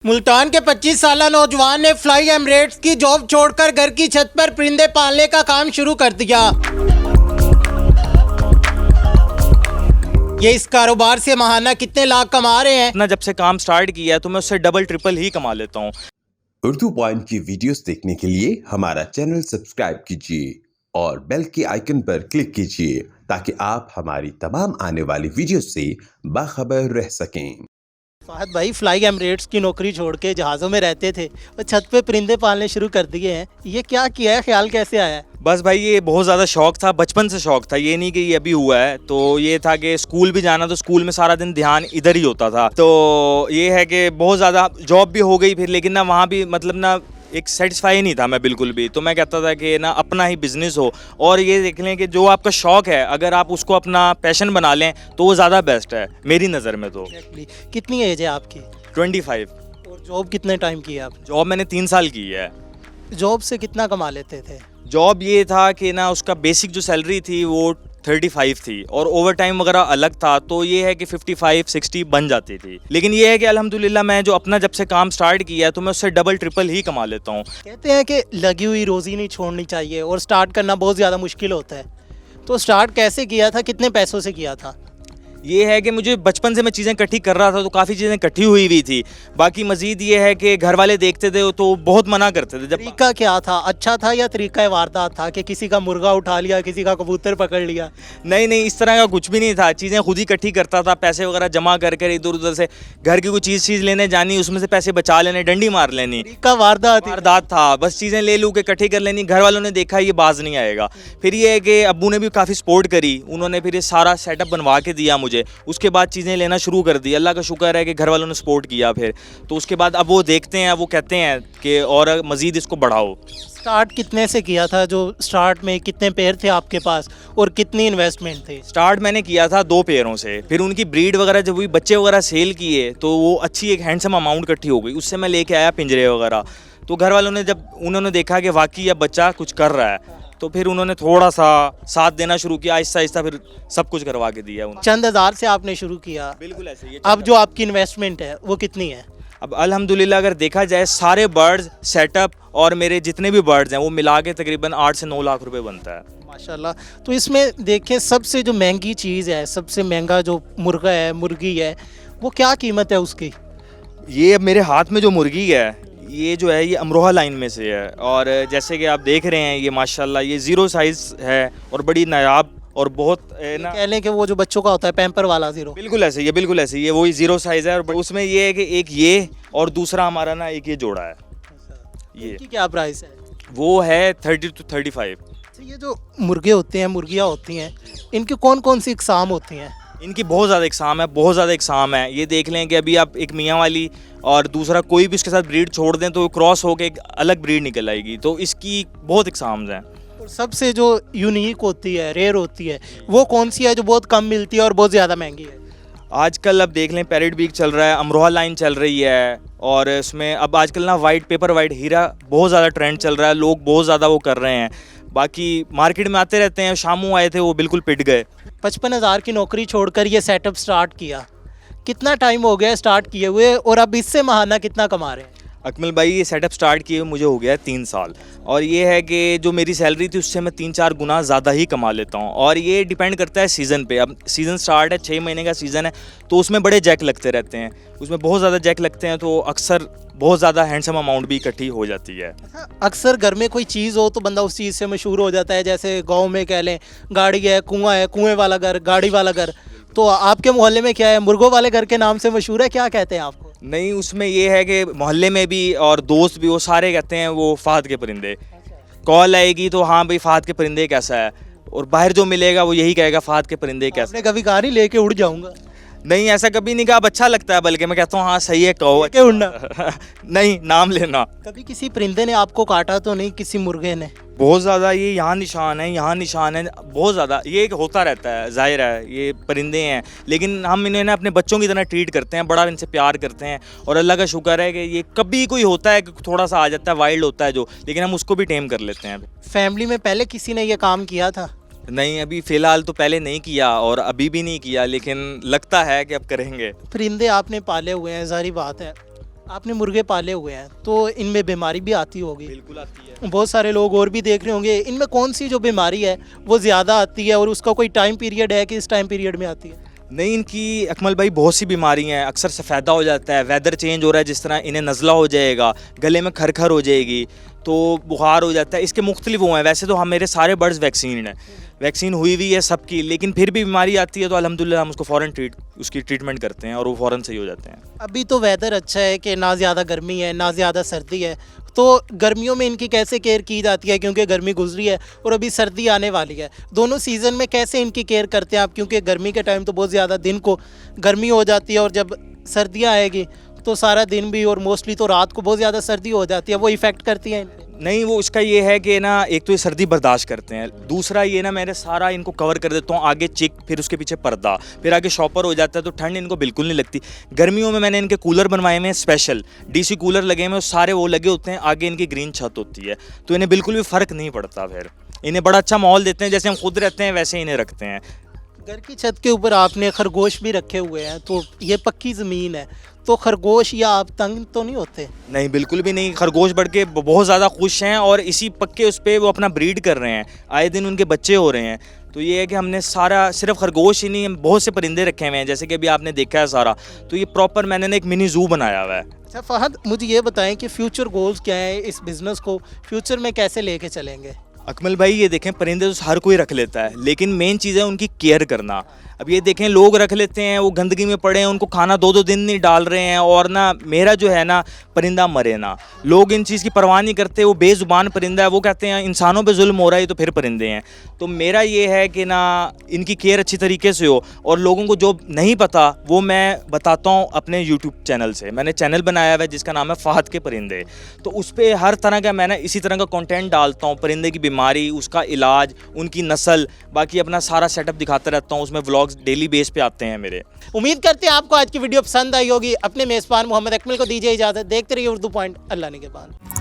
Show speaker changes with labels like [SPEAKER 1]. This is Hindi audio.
[SPEAKER 1] मुल्तान के 25 साला नौजवान ने फ्लाई एमिरेट्स की जॉब छोड़कर घर की छत पर परिंदे पालने का काम शुरू कर दिया। ये इस कारोबार से माहाना कितने लाख कमा रहे हैं।
[SPEAKER 2] ना जब से काम स्टार्ट किया है तो मैं उससे डबल ट्रिपल ही कमा लेता हूँ।
[SPEAKER 3] उर्दू पॉइंट की वीडियोस देखने के लिए हमारा चैनल सब्सक्राइब कीजिए और बेल के आइकन पर क्लिक कीजिए ताकि आप हमारी तमाम आने वाली वीडियोस से बाखबर रह सकें।
[SPEAKER 1] फहद भाई फ्लाई एमिरेट्स की नौकरी छोड़ के जहाज़ों में रहते थे और छत पे परिंदे पालने शुरू कर दिए हैं। ये क्या किया है, ख्याल कैसे आया है?
[SPEAKER 2] बस भाई ये बहुत ज़्यादा शौक था, बचपन से शौक था, ये नहीं कि ये अभी हुआ है। तो ये था कि स्कूल भी जाना, तो स्कूल में सारा दिन ध्यान इधर ही होता था। तो ये है कि बहुत ज़्यादा जॉब भी हो गई फिर, लेकिन ना वहाँ भी मतलब ना एक सेटिस्फाई नहीं था मैं बिल्कुल भी। तो मैं कहता था कि ना अपना ही बिजनेस हो और ये देख लें कि जो आपका शौक है अगर आप उसको अपना पैशन बना लें तो वो ज़्यादा बेस्ट है मेरी नज़र में। तो
[SPEAKER 1] कितनी एज है आपकी?
[SPEAKER 2] 25।
[SPEAKER 1] और जॉब कितने टाइम की है आपने?
[SPEAKER 2] जॉब मैंने 3 साल की है।
[SPEAKER 1] जॉब से कितना कमा लेते थे?
[SPEAKER 2] जॉब ये था कि ना उसका बेसिक जो सैलरी थी वो 35 थी और ओवर टाइम वगैरह अलग था, तो ये है कि 55-60 बन जाती थी। लेकिन ये है कि अल्हम्दुलिल्लाह मैं जो अपना जब से काम स्टार्ट किया है तो मैं उससे डबल ट्रिपल ही कमा लेता हूँ।
[SPEAKER 1] कहते हैं कि लगी हुई रोज़ी नहीं छोड़नी चाहिए और स्टार्ट करना बहुत ज़्यादा मुश्किल होता है। तो स्टार्ट कैसे किया था, कितने पैसों से किया था?
[SPEAKER 2] ये है कि मुझे बचपन से मैं चीज़ें इकट्ठी कर रहा था तो काफ़ी चीज़ें इकट्ठी हुई थी। बाकी मज़ीद ये है कि घर वाले देखते थे तो बहुत मना करते थे। जब
[SPEAKER 1] तरीका क्या था, अच्छा था या तरीका वारदात था कि किसी का मुर्गा उठा लिया, किसी का कबूतर पकड़ लिया?
[SPEAKER 2] नहीं इस तरह का कुछ भी नहीं था। चीज़ें खुद ही इकट्ठी करता था, पैसे वगैरह जमा कर इधर उधर से घर की कोई चीज़ लेने जानी, उसमें से पैसे बचा लेने, डंडी मार लेनी।
[SPEAKER 1] तरीका वारदात
[SPEAKER 2] था, बस चीज़ें ले लूँ के इकट्ठी कर लेनी। घर वालों ने देखा ये बाज नहीं आएगा। फिर ये है कि अब्बू ने भी काफ़ी सपोर्ट करी, उन्होंने फिर ये सारा सेटअप बनवा के दिया मुझे। उसके बाद चीज़ें लेना शुरू कर दी। अल्लाह का शुक्र है कि घर वालों ने सपोर्ट किया। फिर तो उसके बाद अब वो देखते हैं, वो कहते हैं कि और मज़ीद इसको बढ़ाओ।
[SPEAKER 1] स्टार्ट कितने से किया था? जो स्टार्ट में कितने पेयर थे आपके पास और कितनी इन्वेस्टमेंट थी?
[SPEAKER 2] स्टार्ट मैंने किया था 2 पेयरों से, फिर उनकी ब्रीड वगैरह जब हुई, बच्चे वगैरह सेल किए तो वो अच्छी एक हैंडसम अमाउंट इकट्ठी हो गई। उससे मैं लेके आया पिंजरे वगैरह। तो घर वालों ने जब उन्होंने देखा कि वाकई यह बच्चा कुछ कर रहा है तो फिर उन्होंने थोड़ा सा साथ देना शुरू किया। आहिस्ता आहिस्ता फिर सब कुछ करवा के दिया उन्होंने।
[SPEAKER 1] चंद हज़ार से आपने शुरू किया?
[SPEAKER 2] बिल्कुल ऐसे ही।
[SPEAKER 1] अब जो आपकी इन्वेस्टमेंट है वो कितनी है?
[SPEAKER 2] अब अल्हम्दुलिल्लाह अगर देखा जाए सारे बर्ड्स सेटअप और मेरे जितने भी बर्ड्स हैं वो मिला के तकरीबन 8 से 9 लाख रुपए बनता है।
[SPEAKER 1] माशाल्लाह। तो इसमें देखें सबसे जो महंगी चीज़ है, सबसे महंगा जो मुर्गा है, मुर्गी है, वो क्या कीमत है उसकी?
[SPEAKER 2] ये मेरे हाथ में जो मुर्गी है ये जो है ये अमरोहा लाइन में से है और जैसे कि आप देख रहे हैं ये माशाल्लाह ये 0 साइज़ है और बड़ी नायाब और बहुत ना
[SPEAKER 1] कह लें कि वो जो बच्चों का होता है पैम्पर वाला 0।
[SPEAKER 2] बिल्कुल ऐसे ही, बिल्कुल ऐसे ही, ये वही 0 साइज़ है। और उसमें ये है कि एक ये और दूसरा हमारा ना एक ये जोड़ा है। ये
[SPEAKER 1] इनकी क्या प्राइस है?
[SPEAKER 2] वो है 30 to 35।
[SPEAKER 1] ये जो मुर्गे होते हैं, मुर्गियाँ होती हैं, इनकी कौन कौन सी इकसाम होती हैं?
[SPEAKER 2] इनकी बहुत ज़्यादा इकसाम है, बहुत ज़्यादा इकसाम है। ये देख लें कि अभी आप एक मियाँ वाली और दूसरा कोई भी उसके साथ ब्रीड छोड़ दें तो क्रॉस होकर एक अलग ब्रीड निकल आएगी। तो इसकी बहुत इकसाम्स हैं।
[SPEAKER 1] और सबसे जो यूनिक होती है, रेयर होती है, वो कौन सी है जो बहुत कम मिलती है और बहुत ज़्यादा महंगी है?
[SPEAKER 2] आजकल अब देख लें पैरेट बीक चल रहा है, अमरोहा लाइन चल रही है और इसमें अब आजकल ना वाइट पेपर वाइट हीरा बहुत ज़्यादा ट्रेंड चल रहा है, लोग बहुत ज़्यादा वो कर रहे हैं। बाकी मार्केट में आते रहते हैं। शामू आए थे वो बिल्कुल पिट गए।
[SPEAKER 1] 55,000 की नौकरी छोड़कर ये सेटअप स्टार्ट किया, कितना टाइम हो गया स्टार्ट किए हुए और अब इससे माहाना कितना कमा रहे हैं?
[SPEAKER 2] अकमल भाई ये सेटअप स्टार्ट किए हुए मुझे हो गया है 3 साल और ये है कि जो मेरी सैलरी थी उससे मैं 3-4 गुना ज़्यादा ही कमा लेता हूँ। और ये डिपेंड करता है सीज़न पे। अब सीज़न स्टार्ट है, 6 महीने का सीज़न है तो उसमें बड़े जैक लगते रहते हैं, उसमें बहुत ज़्यादा जैक लगते हैं तो अक्सर बहुत ज़्यादा हैंडसम अमाउंट भी इकट्ठी हो जाती है।
[SPEAKER 1] अक्सर घर में कोई चीज़ हो तो बंदा उस चीज़ से मशहूर हो जाता है। जैसे गांव में कह लें गाड़ी है, कुएं वाला घर, गाड़ी वाला घर। तो आपके मोहल्ले में क्या है, मुर्गों वाले घर के नाम से मशहूर है, क्या कहते हैं आपको?
[SPEAKER 2] नहीं, उसमें ये है कि मोहल्ले में भी और दोस्त भी वो सारे कहते हैं वो फहद के परिंदे। कॉल आएगी तो हाँ भाई फहद के परिंदे कैसा है, और बाहर जो मिलेगा वो यही कहेगा फहद के परिंदे कैसा।
[SPEAKER 1] आपने कभी कहा नहीं लेके उड़ जाऊंगा?
[SPEAKER 2] नहीं ऐसा कभी नहीं कहा। अब अच्छा लगता है, बल्कि मैं कहता हूँ हाँ सही है कहो।
[SPEAKER 1] लेके उड़ना
[SPEAKER 2] नहीं, नाम लेना।
[SPEAKER 1] कभी किसी परिंदे ने आपको काटा तो नहीं, किसी मुर्गे ने?
[SPEAKER 2] बहुत ज़्यादा ये यहाँ निशान है, यहाँ निशान है, बहुत ज़्यादा ये होता रहता है। जाहिर है ये परिंदे हैं लेकिन हम इन्हें ना अपने बच्चों की तरह ट्रीट करते हैं, बड़ा इनसे प्यार करते हैं और अल्लाह का शुक्र है कि ये कभी कोई होता है कि थोड़ा सा आ जाता है, वाइल्ड होता है जो, लेकिन हम उसको भी टेम कर लेते हैं।
[SPEAKER 1] फैमिली में पहले किसी ने ये काम किया था?
[SPEAKER 2] नहीं, अभी फ़िलहाल तो पहले नहीं किया और अभी भी नहीं किया, लेकिन लगता है कि अब करेंगे।
[SPEAKER 1] परिंदे आपने पाले हुए हैं, जारी बात है आपने मुर्गे पाले हुए हैं तो इनमें बीमारी भी आती होगी,
[SPEAKER 2] बिल्कुल आती है।
[SPEAKER 1] बहुत सारे लोग और भी देख रहे होंगे, इनमें कौन सी जो बीमारी है वो ज़्यादा आती है और उसका कोई टाइम पीरियड है कि इस टाइम पीरियड में आती है?
[SPEAKER 2] नहीं, इनकी अकमल भाई बहुत सी बीमारी हैं, अक्सर सफ़ेदा हो जाता है, वेदर चेंज हो रहा है, जिस तरह इन्हें नज़ला हो जाएगा, गले में खरखर हो जाएगी, तो बुखार हो जाता है, इसके मुख्तलिफ वो हैं। वैसे तो हम मेरे सारे बर्ड्स वैक्सीन हैं, वैक्सीन हुई हुई है सबकी, लेकिन फिर भी बीमारी आती है तो अल्हम्दुलिल्लाह हम उसको फ़ौरन उसकी ट्रीटमेंट करते हैं और वो फ़ौरन सही हो जाते हैं।
[SPEAKER 1] अभी तो वेदर अच्छा है कि ना ज़्यादा गर्मी है ना ज़्यादा सर्दी है, तो गर्मियों में इनकी कैसे केयर की जाती है, क्योंकि गर्मी गुजरी है और अभी सर्दी आने वाली है, दोनों सीज़न में कैसे इनकी केयर करते हैं आप? क्योंकि गर्मी के टाइम तो बहुत ज़्यादा दिन को गर्मी हो जाती है और जब सर्दियाँ आएगी तो सारा दिन भी और मोस्टली तो रात को बहुत ज़्यादा सर्दी हो जाती है, वो इफ़ेक्ट करती है इन पे?
[SPEAKER 2] नहीं, वो इसका ये है कि ना एक तो ये सर्दी बर्दाश्त करते हैं, दूसरा ये ना मैंने सारा इनको कवर कर देता हूँ, आगे चिक, फिर उसके पीछे पर्दा, फिर आगे शॉपर हो जाता है, तो ठंड इनको बिल्कुल नहीं लगती। गर्मियों में मैंने इनके कूलर बनवाए हुए हैं स्पेशल, डीसी कूलर लगे हुए हैं, सारे वो लगे होते हैं, आगे इनकी ग्रीन छत होती है, तो इन्हें बिल्कुल भी फ़र्क नहीं पड़ता। फिर इन्हें बड़ा अच्छा माहौल देते हैं, जैसे हम खुद रहते हैं वैसे इन्हें रखते हैं।
[SPEAKER 1] घर की छत के ऊपर आपने खरगोश भी रखे हुए हैं, तो ये पक्की ज़मीन है, तो खरगोश या आप तंग तो नहीं होते?
[SPEAKER 2] नहीं, बिल्कुल भी नहीं, खरगोश बढ़ के बहुत ज़्यादा खुश हैं और इसी पक्के उस पे वो अपना ब्रीड कर रहे हैं, आए दिन उनके बच्चे हो रहे हैं। तो ये है कि हमने सारा सिर्फ खरगोश ही नहीं, हम बहुत से परिंदे रखे हुए हैं, जैसे कि अभी आपने देखा है सारा, तो ये प्रॉपर मैंने ना एक मिनी ज़ू बनाया हुआ है।
[SPEAKER 1] अच्छा फहद, मुझे ये बताएं कि फ्यूचर गोल्स क्या है, इस बिज़नेस को फ्यूचर में कैसे लेके चलेंगे?
[SPEAKER 2] अकमल भाई ये देखें, परिंदे तो हर कोई रख लेता है, लेकिन मेन चीज़ है उनकी केयर करना। अब ये देखें, लोग रख लेते हैं, वो गंदगी में पड़े हैं, उनको खाना 2-2 दिन नहीं डाल रहे हैं, और ना मेरा जो है ना परिंदा मरे ना, लोग इन चीज़ की परवाह नहीं करते। वो बेज़ुबान परिंदा है, वो कहते हैं इंसानों पे जुल्म हो रहा है, तो फिर परिंदे हैं। तो मेरा ये है कि ना इनकी केयर अच्छी तरीके से हो, और लोगों को जो नहीं पता वो मैं बताता हूँ अपने यूट्यूब चैनल से। मैंने चैनल बनाया हुआ है जिसका नाम है फ़हद के परिंदे, तो उस पर हर तरह का मैं ना इसी तरह का कंटेंट डालता हूँ, परिंदे की बीमारी, उसका इलाज, उनकी नस्ल, बाकी अपना सारा सेटअप दिखाता रहता हूँ। उसमें व्लॉग्स डेली बेस पे आते हैं मेरे।
[SPEAKER 1] उम्मीद करते हैं आपको आज की वीडियो पसंद आई होगी। अपने मेज़बान मोहम्मद अकमल को दीजिए इजाज़त। देखते रहिए उर्दू पॉइंट। अल्लाह निगहबान।